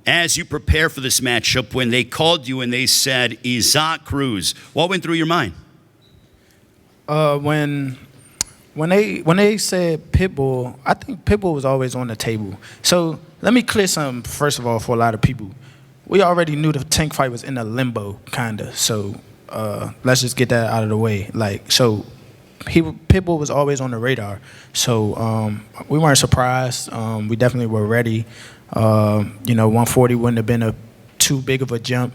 As you prepare for this matchup, when they called you and they said Isaac Cruz, what went through your mind? When they said Pitbull, I think Pitbull was always on the table. So let me clear something first of all for a lot of people. We already knew the Tank fight was in a limbo, kinda. So let's just get that out of the way. Pitbull was always on the radar. So we weren't surprised. We definitely were ready. 140 wouldn't have been too big of a jump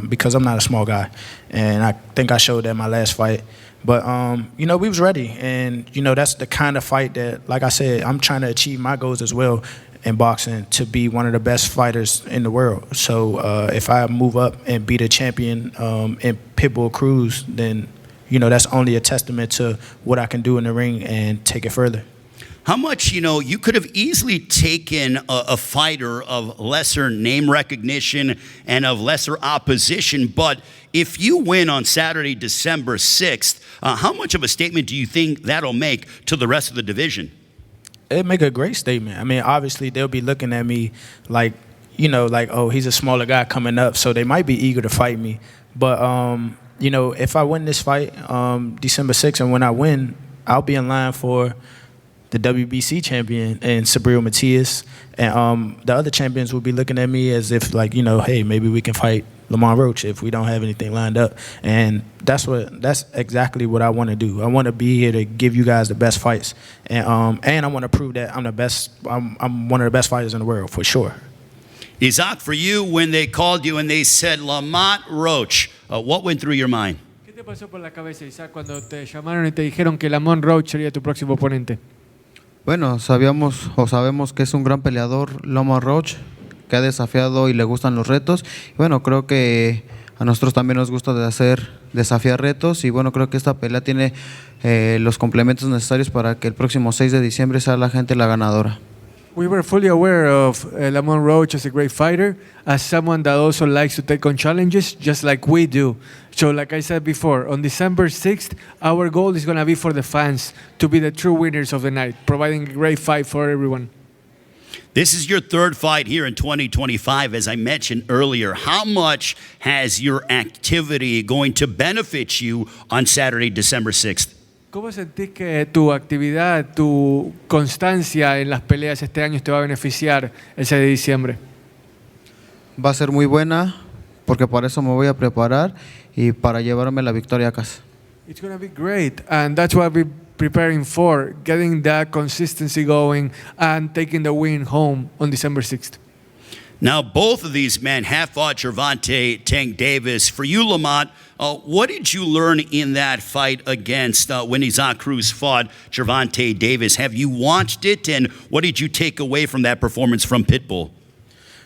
because I'm not a small guy, and I think I showed that in my last fight. But we was ready, and that's the kind of fight that, like I said, I'm trying to achieve my goals as well in boxing to be one of the best fighters in the world. So if I move up and beat a champion in Pitbull Cruz, then that's only a testament to what I can do in the ring and take it further. How much, you could have easily taken a fighter of lesser name recognition and of lesser opposition, but if you win on Saturday, December 6th, how much of a statement do you think that'll make to the rest of the division? It'd make a great statement. I mean, obviously, they'll be looking at me like, oh, he's a smaller guy coming up, so they might be eager to fight me. But, if I win this fight December 6th, and when I win, I'll be in line for the WBC champion and Sabril Matias, and the other champions will be looking at me as if hey, maybe we can fight Lamont Roach if we don't have anything lined up. And that's exactly what I want to do. I want to be here to give you guys the best fights, and I want to prove that I'm the best. I'm one of the best fighters in the world for sure. Isaac, for you, when they called you and they said Lamont Roach, what went through your mind? ¿Qué te pasó por la cabeza, Isaac, cuando te llamaron y te dijeron que Lamont Roach sería tu próximo oponente? Bueno, sabemos que es un gran peleador, Lamont Roach, que ha desafiado y le gustan los retos. Y bueno, creo que a nosotros también nos gusta desafiar retos, y bueno, creo que esta pelea tiene los complementos necesarios para que el próximo 6 de diciembre sea la gente la ganadora. We were fully aware of Lamont Roach as a great fighter, as someone that also likes to take on challenges, just like we do. So like I said before, on December 6th, our goal is going to be for the fans to be the true winners of the night, providing a great fight for everyone. This is your third fight here in 2025, as I mentioned earlier. How much has your activity going to benefit you on Saturday, December 6th? ¿Cómo sentís que tu actividad, tu constancia en las peleas este año te va a beneficiar el 6 de diciembre? Va a ser muy buena, porque para eso me voy a preparar y para llevarme la victoria a casa. It's going to be great, and that's what we're preparing for, getting that consistency going and taking the win home on December 6th. Now, both of these men have fought Gervonta Tank Davis. For you, Lamont, what did you learn in that fight against when Isaac Cruz fought Gervonta Davis? Have you watched it, and what did you take away from that performance from Pitbull?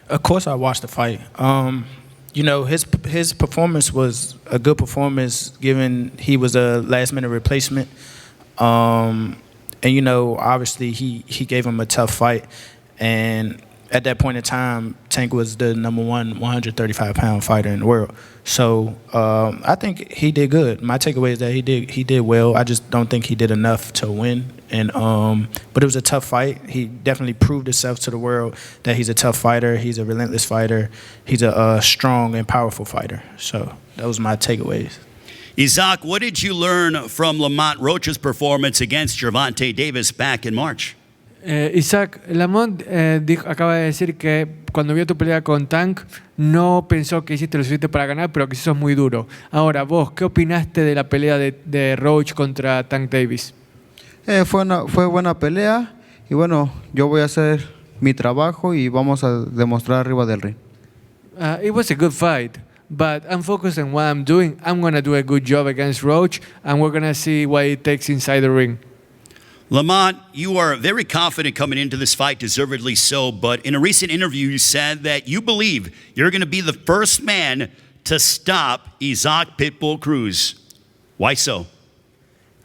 Of course, I watched the fight. His performance was a good performance, given he was a last-minute replacement. Obviously, he gave him a tough fight, and at that point in time, Tank was the number one 135-pound fighter in the world. So I think he did good. My takeaway is that he did well. I just don't think he did enough to win. But it was a tough fight. He definitely proved himself to the world that he's a tough fighter. He's a relentless fighter. He's a strong and powerful fighter. So those are my takeaways. Isaac, what did you learn from Lamont Roach's performance against Gervonta Davis back in March? Isaac, Lamont acaba de decir que cuando vio tu pelea con Tank no pensó que hiciste lo suficiente para ganar, pero que sos muy duro. Ahora, vos, ¿qué opinaste de la pelea de Roach contra Tank Davis? Fue buena pelea, y bueno, yo voy a hacer mi trabajo y vamos a demostrar arriba del ring. It was a good fight, but I'm focused on what I'm doing. I'm going to do a good job against Roach, and we're going to see what it takes inside the ring. Lamont, you are very confident coming into this fight, deservedly so, but in a recent interview you said that you believe you're going to be the first man to stop Isaac Pitbull Cruz. Why so?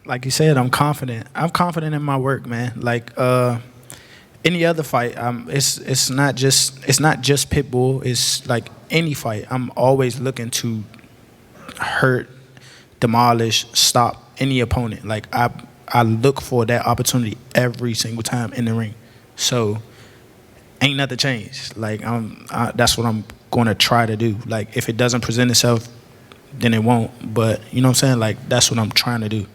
Like you said, I'm confident. I'm confident in my work, man. Like any other fight, it's not just Pitbull. It's like any fight. I'm always looking to hurt, demolish, stop any opponent. Like I look for that opportunity every single time in the ring. So ain't nothing changed. Like that's what I'm going to try to do. Like if it doesn't present itself, then it won't. But you know what I'm saying? Like that's what I'm trying to do.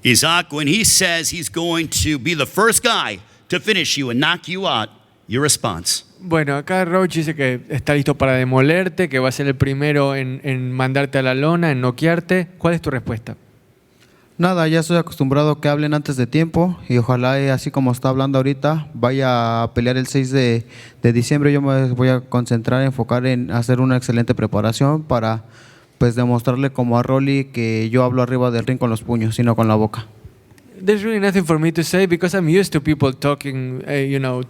Isaac, when he says he's going to be the first guy to finish you and knock you out, your response? Bueno, acá Roach dice que está listo para demolerte, que va a ser el primero en mandarte a la lona, en noquearte. ¿Cuál es tu respuesta? Nada, ya estoy acostumbrado que hablen antes de tiempo y ojalá, así como está hablando ahorita, vaya a pelear el 6 de diciembre. Yo me voy a concentrar, enfocar en hacer una excelente preparación para pues demostrarle como a Rolly que yo hablo arriba del ring con los puños y no con la boca. There's really nothing for me to say because I'm used to people talking,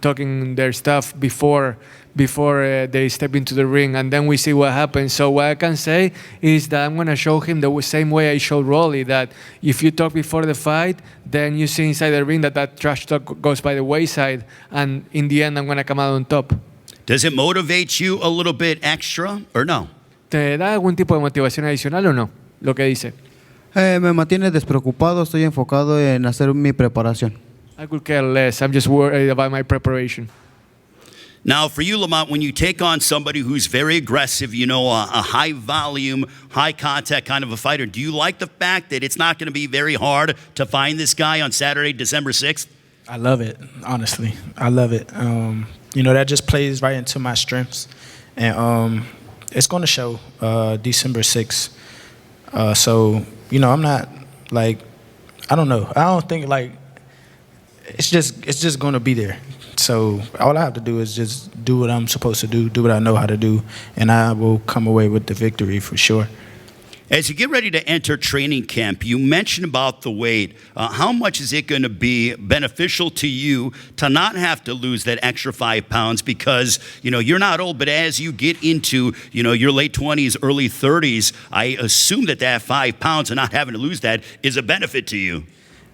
talking their stuff before they step into the ring, and then we see what happens. So what I can say is that I'm going to show him the same way I showed Rolly, that if you talk before the fight, then you see inside the ring that trash talk goes by the wayside, and in the end I'm going to come out on top. Does it motivate you a little bit extra or no? ¿Te da algún tipo de motivación adicional o no? Lo que dice. Me mantiene despreocupado, estoy enfocado en hacer mi preparación. I could care less. I'm just worried about my preparation. Now, for you, Lamont, when you take on somebody who's very aggressive, a high volume, high contact kind of a fighter, do you like the fact that it's not going to be very hard to find this guy on Saturday, December 6th? I love it, honestly. I love it. That just plays right into my strengths. And it's going to show December 6th. I'm not like, I don't know. I don't think like, it's just going to be there. So all I have to do is just do what I'm supposed to do what I know how to do, and I will come away with the victory for sure. As you get ready to enter training camp, you mentioned about the weight. How much is it going to be beneficial to you to not have to lose that extra 5 pounds? Because, you're not old, but as you get into, your late 20s, early 30s, I assume that 5 pounds and not having to lose that is a benefit to you.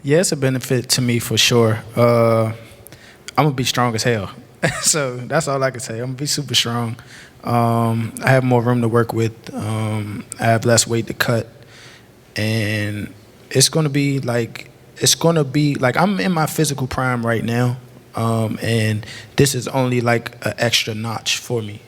Yeah, it's a benefit to me for sure. I'm going to be strong as hell. So that's all I can say. I'm going to be super strong. I have more room to work with. I have less weight to cut. And it's going to be like I'm in my physical prime right now. And this is only like an extra notch for me.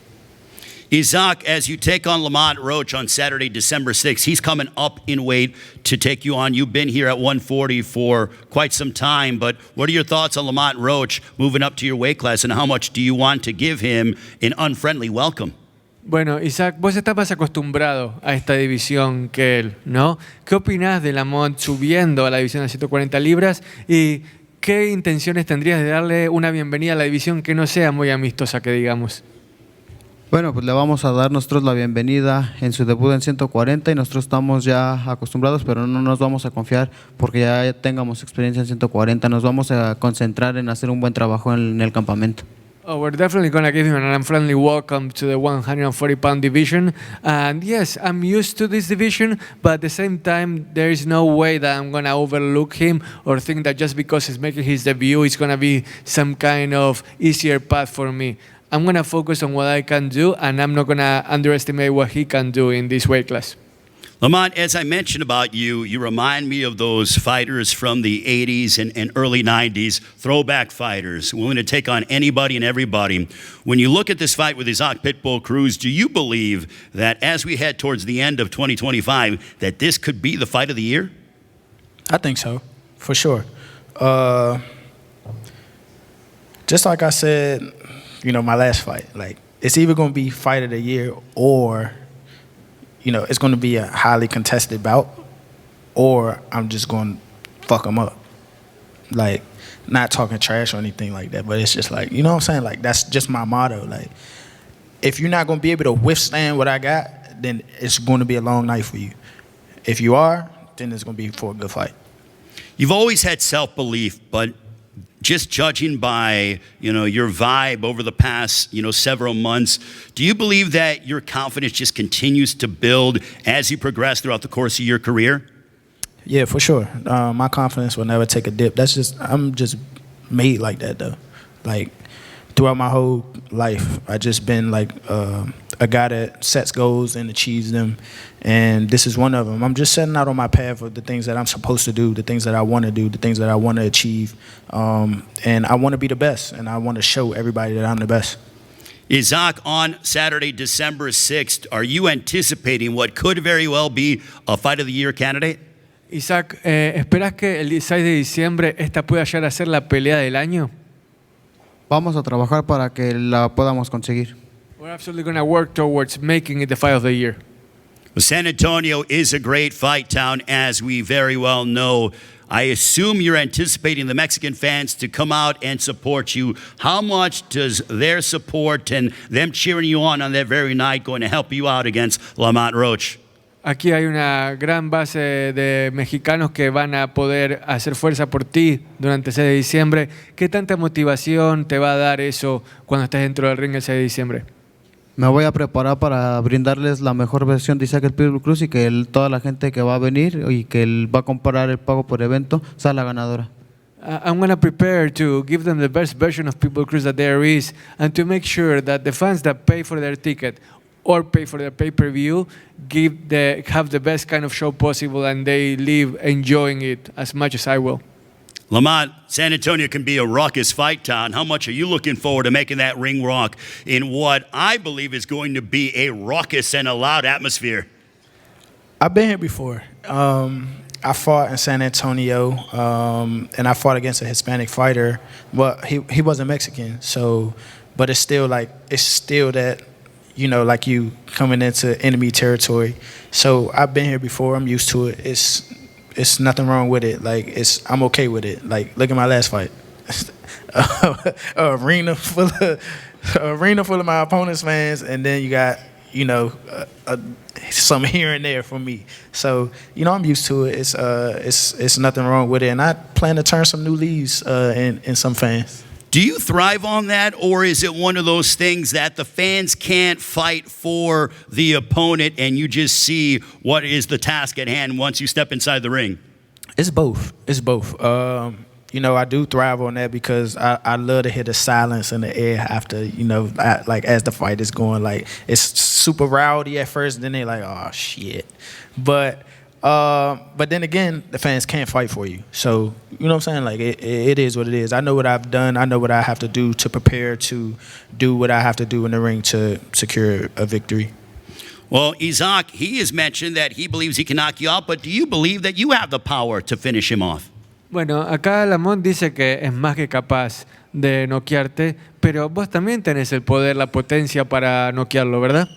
Isaac, as you take on Lamont Roach on Saturday, December 6th, he's coming up in weight to take you on. You've been here at 140 for quite some time, but what are your thoughts on Lamont Roach moving up to your weight class, and how much do you want to give him an unfriendly welcome? Bueno, Isaac, vos estás más acostumbrado a esta división que él, ¿no? ¿Qué opinás de Lamont subiendo a la división de 140 libras y qué intenciones tendrías de darle una bienvenida a la división que no sea muy amistosa, que digamos? Bueno, pues le vamos a dar nosotros la bienvenida en su debut en 140 y nosotros estamos ya acostumbrados, pero no nos vamos a confiar porque ya tengamos experiencia en 140. Nos vamos a concentrar en hacer un buen trabajo en el campamento. Oh, we're definitely going to give him an unfriendly welcome to the 140-pound division. And yes, I'm used to this division, but at the same time, there is no way that I'm going to overlook him or think that just because he's making his debut, it's going to be some kind of easier path for me. I'm going to focus on what I can do, and I'm not going to underestimate what he can do in this weight class. Lamont, as I mentioned about you, you remind me of those fighters from the 80s and early 90s, throwback fighters, willing to take on anybody and everybody. When you look at this fight with Isaac Pitbull Cruz, do you believe that as we head towards the end of 2025, that this could be the fight of the year? I think so, for sure. Just like I said, my last fight, like it's either going to be fight of the year or, it's going to be a highly contested bout, or I'm just going to fuck them up. Like, not talking trash or anything like that, but it's just like, you know what I'm saying? Like, that's just my motto. Like, if you're not going to be able to withstand what I got, then it's going to be a long night for you. If you are, then it's going to be for a good fight. You've always had self-belief, but just judging by, your vibe over the past, several months, do you believe that your confidence just continues to build as you progress throughout the course of your career? Yeah, for sure. My confidence will never take a dip. I'm just made like that, though. Like, throughout my whole life, I just been like a guy that sets goals and achieves them, and this is one of them. I'm just setting out on my path of the things that I'm supposed to do, the things that I want to do, the things that I want to achieve, and I want to be the best, and I want to show everybody that I'm the best. Isaac, on Saturday, December 6th, are you anticipating what could very well be a Fight of the Year candidate? Isaac, ¿esperás que el 16 de diciembre esta pueda llegar a ser la pelea del año? Vamos a trabajar para que la podamos conseguir. We're absolutely going to work towards making it the fight of the year. Well, San Antonio is a great fight town, as we very well know. I assume you're anticipating the Mexican fans to come out and support you. How much does their support and them cheering you on that very night going to help you out against Lamont Roach? Aquí hay una gran base de mexicanos que van a poder hacer fuerza por ti durante el 6 de diciembre. ¿Qué tanta motivación te va a dar eso cuando estés dentro del ring el 6 de diciembre? Me voy a preparar para brindarles la mejor versión de Isaac el Pitbull Cruz y que toda la gente que va a venir y que va a comparar el pago por evento sea la ganadora. I'm going to prepare to give them the best version of Pitbull Cruz that there is, and to make sure that the fans that pay for their ticket or pay for their pay-per-view have the best kind of show possible, and they leave enjoying it as much as I will. Lamont, San Antonio can be a raucous fight town. How much are you looking forward to making that ring rock in what I believe is going to be a raucous and a loud atmosphere? I've been here before. I fought in San Antonio, and I fought against a Hispanic fighter. Well, he wasn't Mexican, so, but it's still that, you know, like you coming into enemy territory. So I've been here before. I'm used to it. It's nothing wrong with it. Like I'm okay with it. Like look at my last fight. a arena full of my opponent's fans, and then you got, you know, some here and there for me. So, you know, I'm used to it. It's nothing wrong with it, and I plan to turn some new leaves in some fans. Do you thrive on that, or is it one of those things that the fans can't fight for the opponent and you just see what is the task at hand once you step inside the ring? It's both. You know, I do thrive on that because I love to hear the silence in the air after, you know, like as the fight is going. Like it's super rowdy at first, and then they're like, oh shit. But then again, the fans can't fight for you. So, you know what I'm saying? Like, it is what it is. I know what I've done. I know what I have to do to prepare to do what I have to do in the ring to secure a victory. Well, Isaac, he has mentioned that he believes he can knock you out, but do you believe that you have the power to finish him off? Bueno, acá Lamont dice que es más que capaz de noquearte, pero vos también tenés el poder, la potencia para noquearlo, ¿verdad?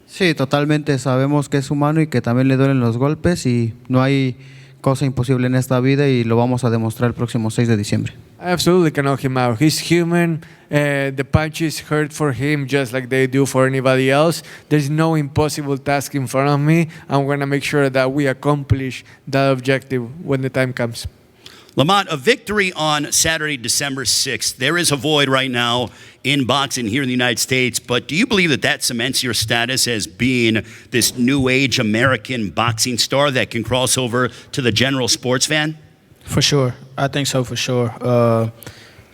Sí, totalmente. Sabemos que es humano y que también le duelen los golpes y no hay cosa imposible en esta vida y lo vamos a demostrar el próximo 6 de diciembre. I absolutely can knock him out. He's human. The punches hurt for him just like they do for anybody else. There's no impossible task in front of me. I'm going to make sure that we accomplish that objective when the time comes. Lamont, a victory on Saturday, December 6th. There is a void right now in boxing here in the United States, but do you believe that cements your status as being this new age American boxing star that can cross over to the general sports fan? For sure. I think so, for sure.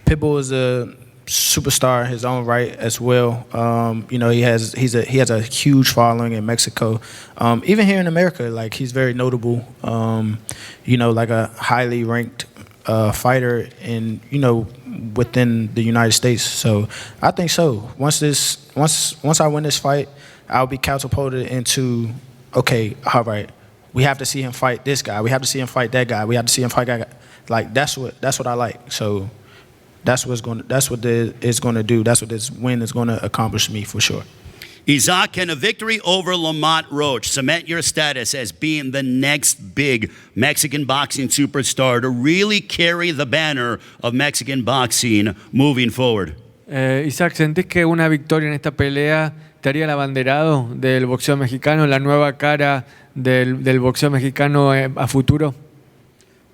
Pitbull is a superstar in his own right as well. You know, he has a huge following in Mexico. Even here in America, like he's very notable. You know, like a highly ranked fighter in, you know, within the United States. So I think so. Once I win this fight, I'll be catapulted into, okay, all right, we have to see him fight this guy. We have to see him fight that guy. We have to see him fight that guy. Like that's what I like. So that's what it's going to do. That's what this win is going to accomplish me for sure. Isaac, can a victory over Lamont Roach cement your status as being the next big Mexican boxing superstar to really carry the banner of Mexican boxing moving forward? Isaac, ¿sentís que una victoria en esta pelea te haría el abanderado del boxeo mexicano, la nueva cara del boxeo mexicano a futuro?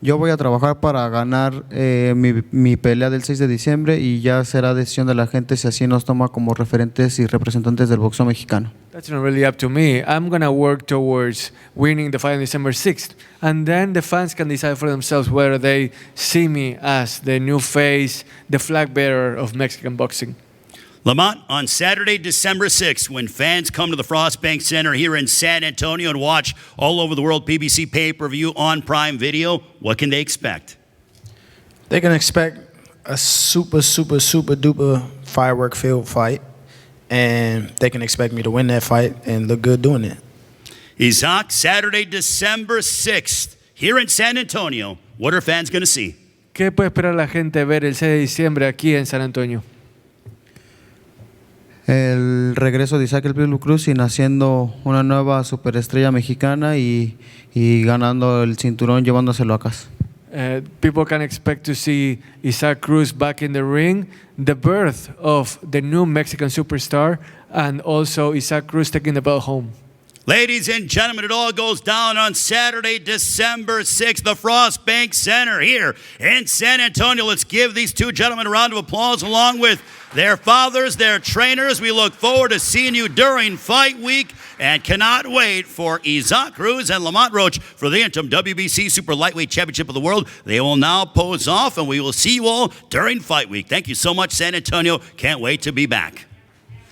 Yo voy a trabajar para ganar mi pelea del 6 de diciembre y ya será decisión de la gente si así nos toma como referentes y representantes del boxeo mexicano. That's not really up to me. I'm going to work towards winning the fight on December 6th. And then the fans can decide for themselves whether they see me as the new face, the flag bearer of Mexican boxing. Lamont, on Saturday, December 6th, when fans come to the Frostbank Center here in San Antonio and watch all over the world PBC pay-per-view on Prime Video, what can they expect? They can expect a super duper firework-filled fight, and they can expect me to win that fight and look good doing it. Isaac, Saturday, December 6th, here in San Antonio, what are fans going to see? ¿Qué puede esperar la gente ver el 6 de diciembre aquí en San Antonio? El regreso de Isaac el Pitbull Cruz y naciendo una nueva superestrella mexicana y ganando el cinturón, llevándoselo a casa. People can expect to see Isaac Cruz back in the ring, the birth of the new Mexican superstar, and also Isaac Cruz taking the belt home. Ladies and gentlemen, it all goes down on Saturday, December 6th, the Frostbank Center here in San Antonio. Let's give these two gentlemen a round of applause along with their fathers, their trainers. We look forward to seeing you during fight week and cannot wait for Isaac Cruz and Lamont Roach for the interim WBC Super Lightweight Championship of the World. They will now pose off, and we will see you all during fight week. Thank you so much, San Antonio. Can't wait to be back.